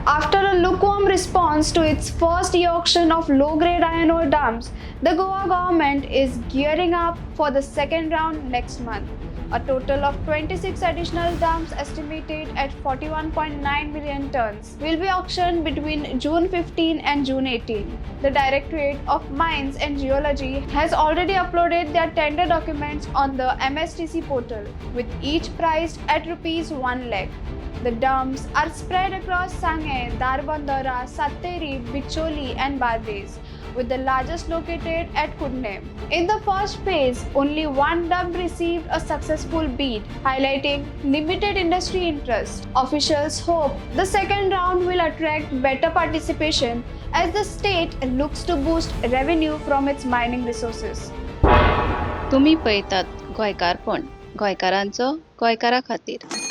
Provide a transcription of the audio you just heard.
After a lukewarm response to its first e-auction of low-grade iron ore dumps, the Goa government is gearing up for the second round next month. A total of 26 additional dumps estimated at 41.9 million tons will be auctioned between June 15 and June 18. The Directorate of Mines and Geology has already uploaded their tender documents on the MSTC portal, with each priced at Rs 1 lakh. The dumps are spread across Sangay, Darbandara, Satteri, Bicholi and Bardez, with the largest located at Kudne. In the first phase, only one dump received a successful bid, highlighting limited industry interest. Officials hope the second round will attract better participation as the state looks to boost revenue from its mining resources. तुम्ही पळयतात गोंयकारपण, गोंयकारांचो गोंयकारा खातीर.